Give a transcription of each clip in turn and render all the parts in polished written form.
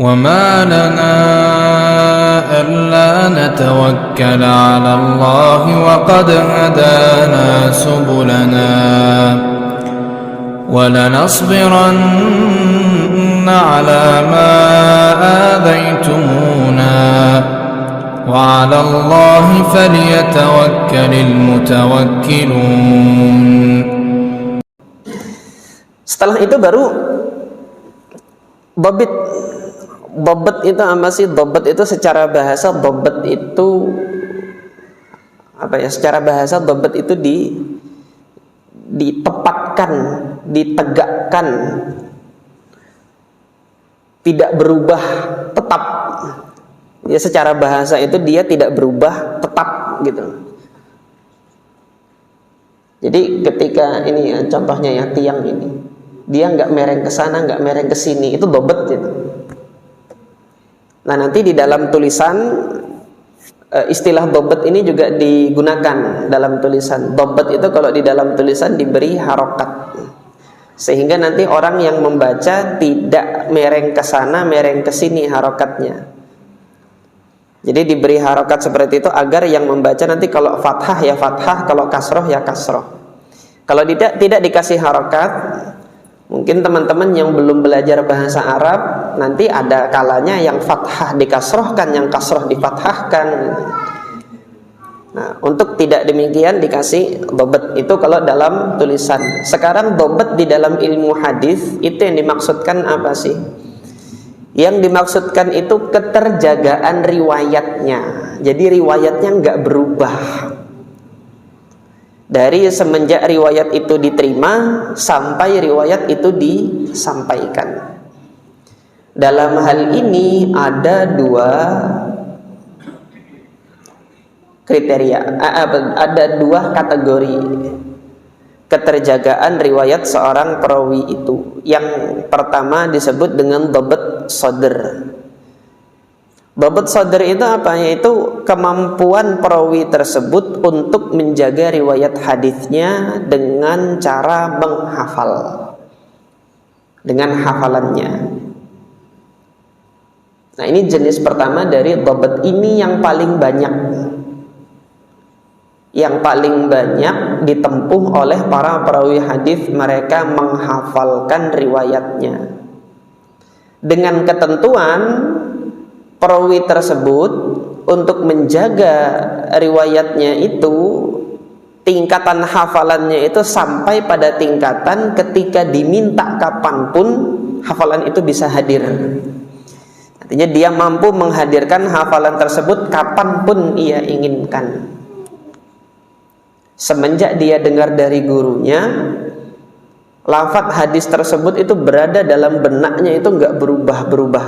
وما لنا ألا نتوكل على الله وقد هدانا سبلنا ولنصبرن على ما آذيتمونا وعلى الله فليتوكل المتوكلون. Setelah itu baru Dobit. Dobit itu apa sih? Dobit itu secara bahasa, dobit itu apa ya? Secara bahasa dobit itu ditepatkan, ditegakkan, tidak berubah, tetap. Ya, secara bahasa itu dia tidak berubah, tetap gitu. Jadi ketika ini ya, contohnya ya tiang ini, dia nggak mereng ke sana, nggak mereng ke sini, itu dobet gitu. Nah nanti di dalam tulisan istilah dobet ini juga digunakan dalam tulisan. Dobet itu kalau di dalam tulisan diberi harokat, sehingga nanti orang yang membaca tidak mereng ke sana, mereng ke sini harokatnya. Jadi diberi harokat seperti itu agar yang membaca nanti kalau fathah ya fathah, kalau kasroh ya kasroh. Kalau tidak dikasih harokat, mungkin teman-teman yang belum belajar bahasa Arab nanti ada kalanya yang fathah dikasrohkan, yang kasroh difathahkan. Nah, untuk tidak demikian dikasih dobet itu kalau dalam tulisan. Sekarang dobet di dalam ilmu hadis itu yang dimaksudkan apa sih? Yang dimaksudkan itu keterjagaan riwayatnya. Jadi riwayatnya nggak berubah dari semenjak riwayat itu diterima sampai riwayat itu disampaikan. Dalam hal ini ada dua kriteria, ada dua kategori keterjagaan riwayat seorang perawi itu. Yang pertama disebut dengan dhabt shadr. Dhabt shadr itu apa? Yaitu kemampuan perawi tersebut untuk menjaga riwayat hadisnya dengan cara menghafal, dengan hafalannya. Nah ini jenis pertama dari dhabt. Ini yang paling banyak, yang paling banyak ditempuh oleh para perawi hadis. Mereka menghafalkan riwayatnya dengan ketentuan perawi tersebut untuk menjaga riwayatnya itu, tingkatan hafalannya itu sampai pada tingkatan ketika diminta kapanpun hafalan itu bisa hadir. Artinya dia mampu menghadirkan hafalan tersebut kapanpun ia inginkan. Semenjak dia dengar dari gurunya, lafaz hadis tersebut itu berada dalam benaknya, itu nggak berubah-berubah.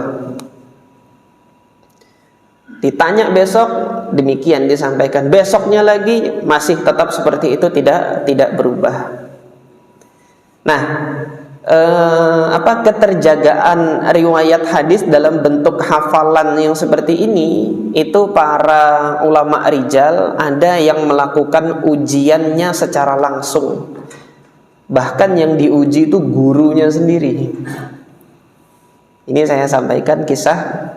Ditanya besok demikian disampaikan, besoknya lagi masih tetap seperti itu, tidak berubah. Nah, keterjagaan riwayat hadis dalam bentuk hafalan yang seperti ini, itu para ulama rijal ada yang melakukan ujiannya secara langsung. Bahkan yang diuji itu gurunya sendiri. Ini saya sampaikan kisah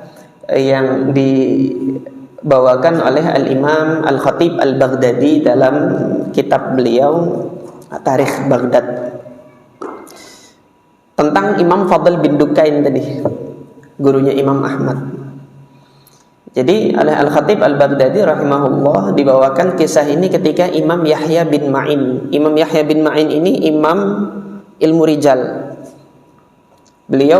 yang dibawakan oleh Al-Imam Al-Khatib Al-Baghdadi dalam kitab beliau Tarikh Baghdad, tentang Imam Fadl bin Dukain tadi, gurunya Imam Ahmad. Jadi oleh Al-Khatib Al-Baghdadi rahimahullah dibawakan kisah ini ketika Imam Yahya bin Ma'in. Imam Yahya bin Ma'in ini imam ilmu rijal. Beliau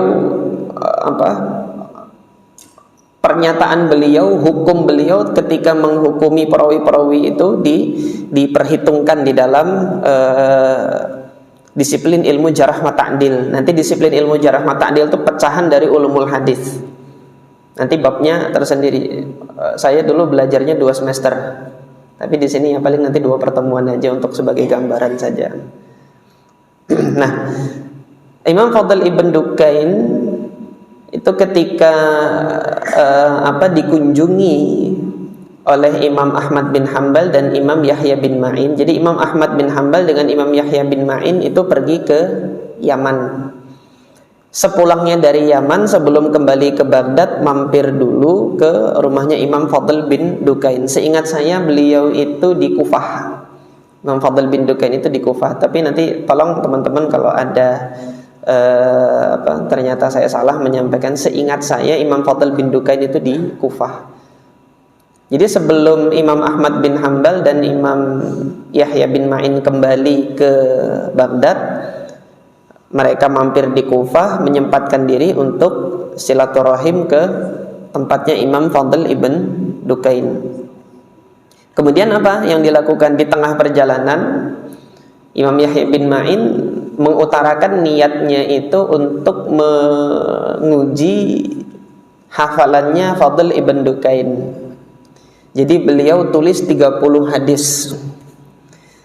pernyataan beliau, hukum beliau ketika menghukumi perawi-perawi itu diperhitungkan di dalam disiplin ilmu jarh wa ta'dil. Nanti disiplin ilmu jarh wa ta'dil itu pecahan dari ulumul hadis. Nanti babnya tersendiri. Saya dulu belajarnya 2 semester. Tapi di sini ya paling nanti 2 pertemuan aja untuk sebagai gambaran saja. Nah, Imam Fadl ibn Dukain itu ketika dikunjungi oleh Imam Ahmad bin Hanbal dan Imam Yahya bin Ma'in. Jadi Imam Ahmad bin Hanbal dengan Imam Yahya bin Ma'in itu pergi ke Yaman. sepulangnya dari Yaman sebelum kembali ke Baghdad mampir dulu ke rumahnya Imam Fadl bin Dukain. Seingat saya beliau itu di Kufah. Imam Fadl bin Dukain itu di Kufah. Tapi nanti tolong teman-teman kalau ada ternyata saya salah menyampaikan, seingat saya Imam Fadl bin Dukain itu di Kufah. Jadi sebelum Imam Ahmad bin Hambal dan Imam Yahya bin Ma'in kembali ke Baghdad, mereka mampir di Kufah, menyempatkan diri untuk silaturahim ke tempatnya Imam Fadl ibn Dukain. Kemudian apa yang dilakukan di tengah perjalanan? Imam Yahya bin Ma'in mengutarakan niatnya itu untuk menguji hafalannya Fadl ibn Dukain. Jadi beliau tulis 30 hadis.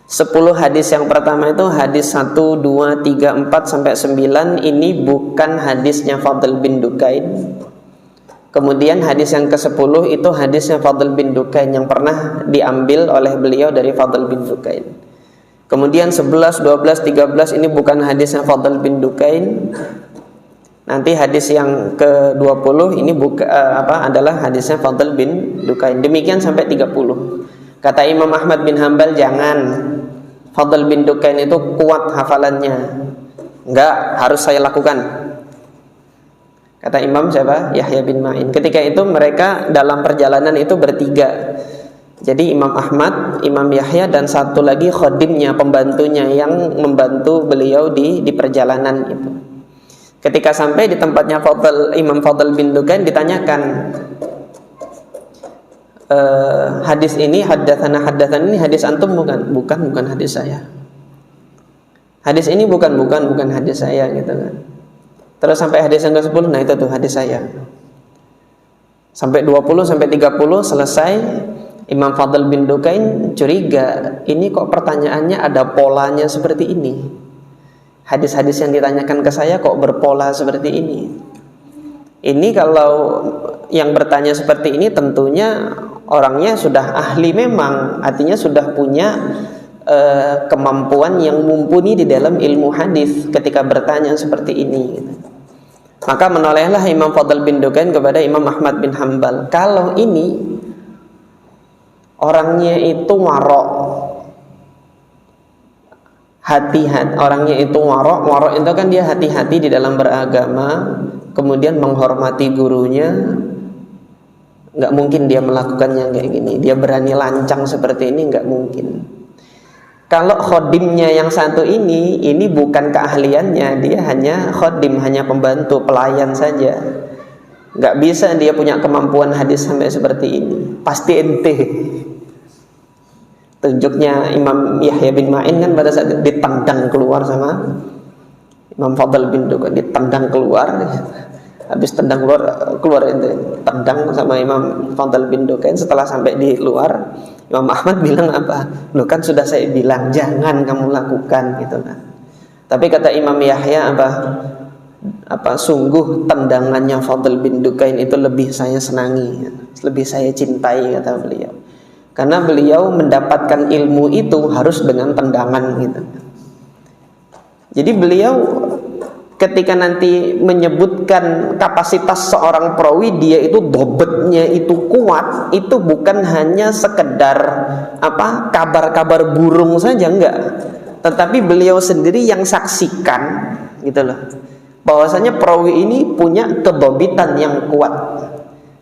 10 hadis yang pertama itu hadis 1, 2, 3, 4 sampai 9 ini bukan hadisnya Fadl bin Dukain. Kemudian hadis yang ke-10 itu hadisnya Fadl bin Dukain yang pernah diambil oleh beliau dari Fadl bin Dukain. Kemudian 11, 12, 13 ini bukan hadisnya Fadl bin Dukain. Nanti hadis yang ke-20 ini adalah hadisnya Fadl bin Dukain. Demikian sampai 30. Kata Imam Ahmad bin Hambal, jangan, Fadl bin Dukain itu kuat hafalannya, enggak, harus saya lakukan. Kata Imam siapa? Yahya bin Ma'in. Ketika itu mereka dalam perjalanan itu bertiga. Jadi Imam Ahmad, Imam Yahya, dan satu lagi khodimnya, pembantunya yang membantu beliau di perjalanan itu. Ketika sampai di tempatnya Imam Fadl bin Dukain ditanyakan, hadis ini haddatsana ini hadis antum bukan? Bukan hadis saya. Hadis ini bukan hadis saya gitu kan. Terus sampai hadis yang ke-10, nah itu tuh hadis saya. Sampai 20 sampai 30 selesai, Imam Fadl bin Dukain curiga, ini kok pertanyaannya ada polanya seperti ini. Hadis-hadis yang ditanyakan ke saya kok berpola seperti ini. Ini kalau yang bertanya seperti ini tentunya orangnya sudah ahli memang, artinya sudah punya kemampuan yang mumpuni di dalam ilmu hadis ketika bertanya seperti ini. Maka menolehlah Imam Fadl bin Dukain kepada Imam Ahmad bin Hambal, kalau ini orangnya itu warok, hati-hati, orangnya itu warok itu kan dia hati-hati di dalam beragama, kemudian menghormati gurunya, nggak mungkin dia melakukannya kayak gini, dia berani lancang seperti ini, nggak mungkin. Kalau khodimnya yang satu ini bukan keahliannya, dia hanya khodim, hanya pembantu, pelayan saja, nggak bisa dia punya kemampuan hadis sampai seperti ini, pasti ente. Tunjuknya Imam Yahya bin Ma'in kan pada saat ditendang keluar sama Imam Fadl bin Dukain, ditendang keluar, habis tendang keluar tendang sama Imam Fadl bin Dukain. Setelah sampai di luar, Imam Ahmad bilang apa? Loh kan sudah saya bilang jangan kamu lakukan gitu kan. Tapi kata Imam Yahya sungguh tendangannya Fadl bin Dukain itu lebih saya senangi, lebih saya cintai, kata beliau. Karena beliau mendapatkan ilmu itu harus dengan tendangan gitu. Jadi beliau ketika nanti menyebutkan kapasitas seorang perawi, dia itu dobetnya itu kuat, itu bukan hanya sekedar kabar-kabar burung saja, enggak. Tetapi beliau sendiri yang saksikan gitu loh, bahwasanya perawi ini punya kedobitan yang kuat.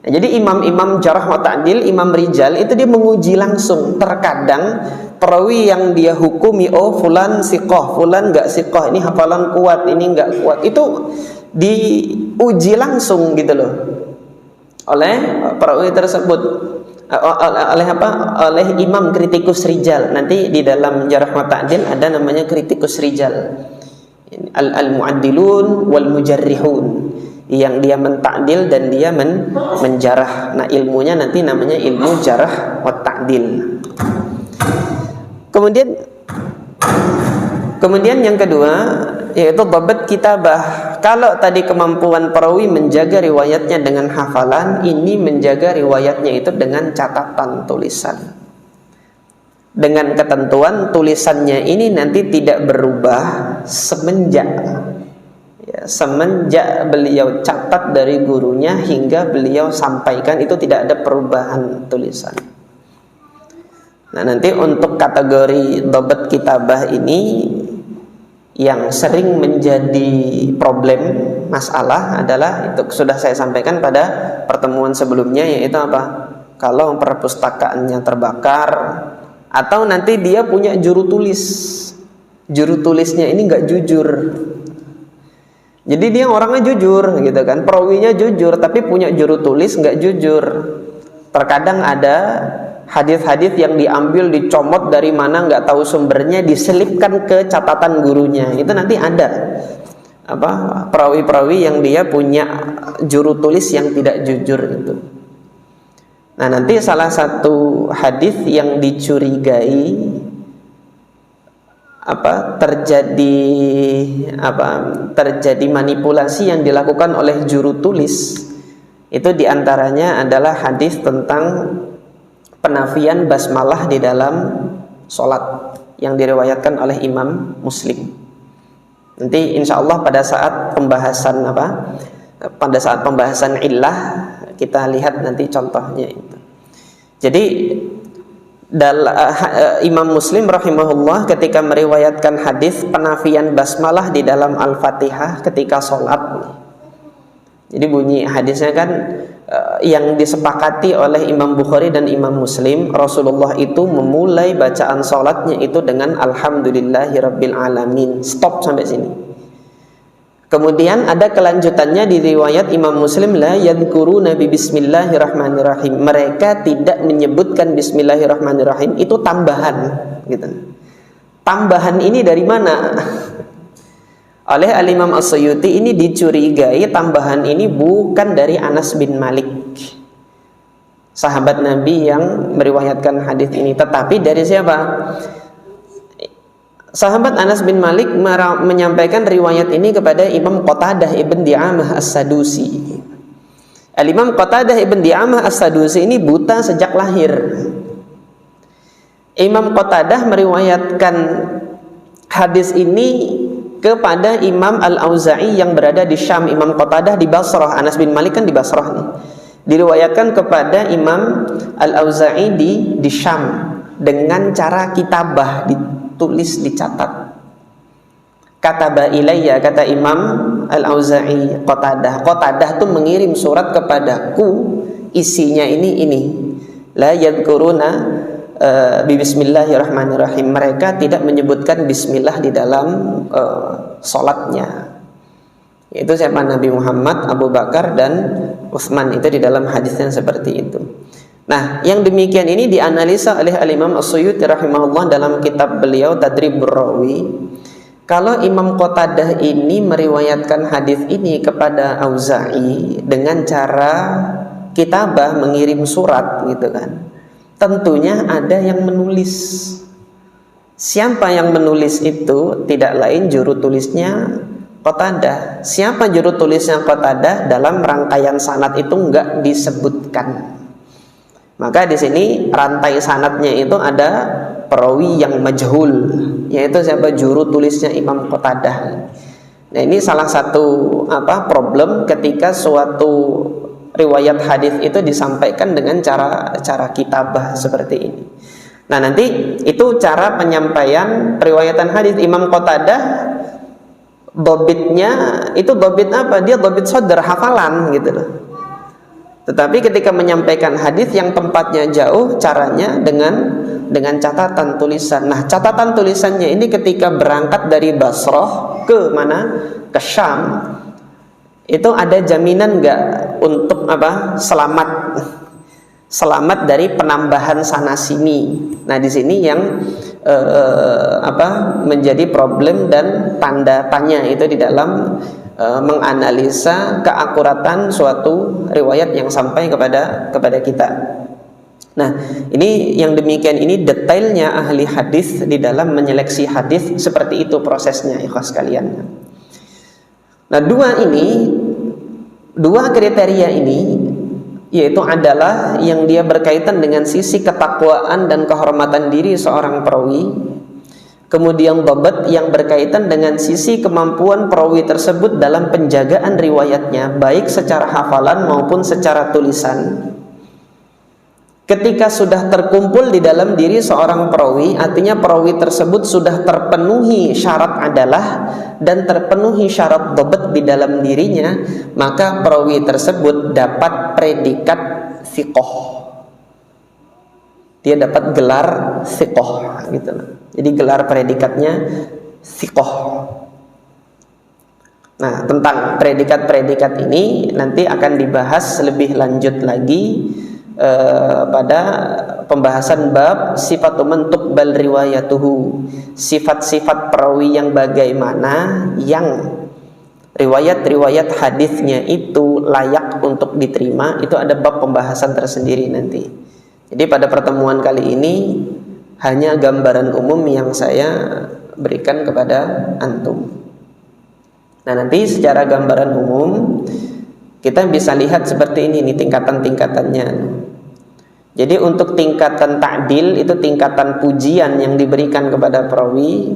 Nah, jadi imam-imam jarh wa ta'dil, imam rijal itu dia menguji langsung. Terkadang perawi yang dia hukumi, oh fulan siqah, fulan enggak siqah, ini hafalan kuat, ini enggak kuat, itu diuji langsung gitu loh oleh perawi tersebut, oleh imam kritikus rijal. Nanti di dalam jarh wa ta'dil ada namanya kritikus rijal, al-mu'addilun wal mujarrihun, yang dia mentakdil dan dia menjarah. Nah, ilmunya nanti namanya ilmu jarah wa ta'dil. Kemudian yang kedua yaitu dhabt kitabah. Kalau tadi kemampuan perawi menjaga riwayatnya dengan hafalan, ini menjaga riwayatnya itu dengan catatan tulisan. Dengan ketentuan tulisannya ini nanti tidak berubah semenjak Ya, semenjak beliau catat dari gurunya hingga beliau sampaikan itu tidak ada perubahan tulisan. Nah, nanti untuk kategori dobat kitabah ini yang sering menjadi problem masalah adalah itu sudah saya sampaikan pada pertemuan sebelumnya, yaitu apa? Kalau perpustakaannya terbakar atau nanti dia punya juru tulisnya ini nggak jujur. Jadi dia orangnya jujur gitu kan, perawinya jujur, tapi punya juru tulis nggak jujur. Terkadang ada hadis-hadis yang diambil, dicomot dari mana nggak tahu sumbernya, diselipkan ke catatan gurunya. Itu nanti ada perawi-perawi yang dia punya juru tulis yang tidak jujur itu. Nah, nanti salah satu hadis yang dicurigai terjadi manipulasi yang dilakukan oleh juru tulis, itu diantaranya adalah hadis tentang penafian basmalah di dalam sholat yang diriwayatkan oleh Imam Muslim. Nanti insya Allah pada saat pembahasan illah kita lihat nanti contohnya itu. Jadi Imam Muslim rahimahullah ketika meriwayatkan hadis penafian basmalah di dalam Al-Fatihah ketika sholat. Jadi bunyi hadisnya kan yang disepakati oleh Imam Bukhari dan Imam Muslim, Rasulullah itu memulai bacaan sholatnya itu dengan Alhamdulillahirabbil alamin. Stop sampai sini. Kemudian ada kelanjutannya di riwayat Imam Muslim, la yadhkuruna bi bismillahirrahmanirrahim. Mereka tidak menyebutkan bismillahirrahmanirrahim, itu tambahan gitu. Tambahan ini dari mana? Oleh Al-Imam As-Suyuti ini dicurigai tambahan ini bukan dari Anas bin Malik, sahabat Nabi yang meriwayatkan hadis ini, tetapi dari siapa? Sahabat Anas bin Malik menyampaikan riwayat ini kepada Imam Qatadah ibn Di'amah As-Sadusi. Al-Imam Qatadah ibn Di'amah As-Sadusi ini buta sejak lahir. Imam Qatadah meriwayatkan hadis ini kepada Imam Al-Auza'i yang berada di Syam. Imam Qatadah di Basrah, Anas bin Malik kan di Basrah nih. Diriwayatkan kepada Imam Al-Auza'i di Syam dengan cara kitabah, ditulis, dicatat. Kataba ilayya, kata Imam Al-Auza'i, Qatadah tuh mengirim surat kepadaku, isinya ini. La yadhkuruna bismillahirrahmanirrahim. Mereka tidak menyebutkan bismillah di dalam sholatnya. Itu siapa? Nabi Muhammad, Abu Bakar dan Utsman. Itu di dalam hadisnya seperti itu. Nah, yang demikian ini dianalisa oleh Al-Imam As-Suyuti rahimahullah dalam kitab beliau Tadribur Rawi. Kalau Imam Qatadah ini meriwayatkan hadis ini kepada Auza'i dengan cara kitabah, mengirim surat gitu kan, tentunya ada yang menulis. Siapa yang menulis itu? Tidak lain juru tulisnya Qatadah. Siapa juru tulisnya Qatadah? Dalam rangkaian sanad itu enggak disebutkan. Maka di sini rantai sanadnya itu ada perawi yang majhul, yaitu siapa? Juru tulisnya Imam Qatadah. Nah, ini salah satu problem ketika suatu riwayat hadis itu disampaikan dengan cara kitabah seperti ini. Nah, nanti itu cara penyampaian periwayatan hadis. Imam Qatadah dobitnya itu dobit apa? Dia dobit sodar, hafalan gitu loh. Tetapi ketika menyampaikan hadis yang tempatnya jauh, caranya dengan catatan tulisan. Nah, catatan tulisannya ini ketika berangkat dari Basrah ke mana? Ke Syam. Itu ada jaminan enggak untuk selamat dari penambahan sana sini. Nah, di sini yang menjadi problem dan tanda tanya itu di dalam menganalisa keakuratan suatu riwayat yang sampai kepada kita. Nah, ini yang demikian ini detailnya ahli hadis di dalam menyeleksi hadis, seperti itu prosesnya, ikhwas sekalian. Nah, dua kriteria ini yaitu adalah yang dia berkaitan dengan sisi ketakwaan dan kehormatan diri seorang perawi. kemudian dhabt yang berkaitan dengan sisi kemampuan perawi tersebut dalam penjagaan riwayatnya, baik secara hafalan maupun secara tulisan. Ketika sudah terkumpul di dalam diri seorang perawi, artinya perawi tersebut sudah terpenuhi syarat adalah dan terpenuhi syarat dhabt di dalam dirinya, maka perawi tersebut dapat predikat thiqah. Dia dapat gelar thiqah gitu. Jadi gelar predikatnya thiqah. Nah, tentang predikat-predikat ini nanti akan dibahas lebih lanjut lagi pada pembahasan bab sifatu man tuqbal riwayatuhu, sifat-sifat perawi yang bagaimana yang riwayat-riwayat hadisnya itu layak untuk diterima. Itu ada bab pembahasan tersendiri nanti. Jadi pada pertemuan kali ini hanya gambaran umum yang saya berikan kepada antum. Nah, nanti secara gambaran umum kita bisa lihat seperti ini nih tingkatan-tingkatannya. Jadi untuk tingkatan ta'dil itu tingkatan pujian yang diberikan kepada perawi.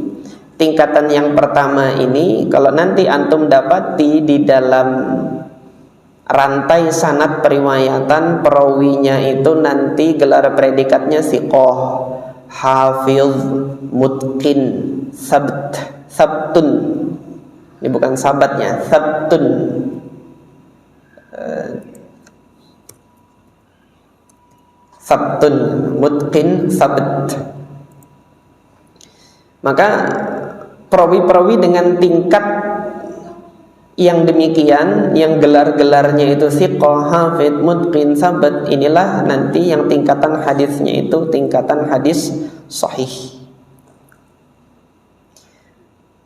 Tingkatan yang pertama ini kalau nanti antum dapati di dalam rantai sanad periwayatan perawinya itu nanti gelar predikatnya thiqah, hafiz, mutqin, sabtun. Ini bukan sabatnya, sabtun. Sabtun, mutqin, sabt. Maka perawi-perawi dengan tingkat yang demikian, yang gelar-gelarnya itu thiqah, hafid, mutqin, sabat, inilah nanti yang tingkatan hadisnya itu tingkatan hadis sahih.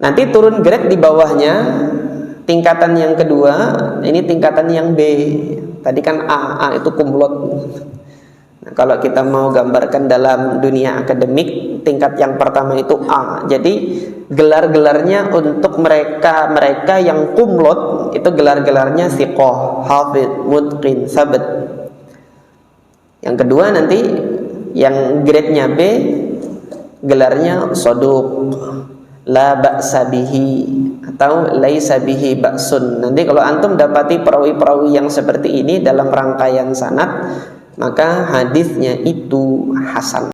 Nanti turun grade di bawahnya, tingkatan yang kedua, ini tingkatan yang B. Tadi kan A itu kumlot. Nah, kalau kita mau gambarkan dalam dunia akademik, tingkat yang pertama itu A. Jadi gelar-gelarnya untuk mereka yang kumlot itu gelar-gelarnya thiqah, hafid, mutqin, sabat. Yang kedua nanti yang grade-nya B, gelarnya saduq, la ba'sa bihi atau laisa bihi ba'sun. Nanti kalau antum dapati perawi-perawi yang seperti ini dalam rangkaian sanad, maka hadisnya itu hasan.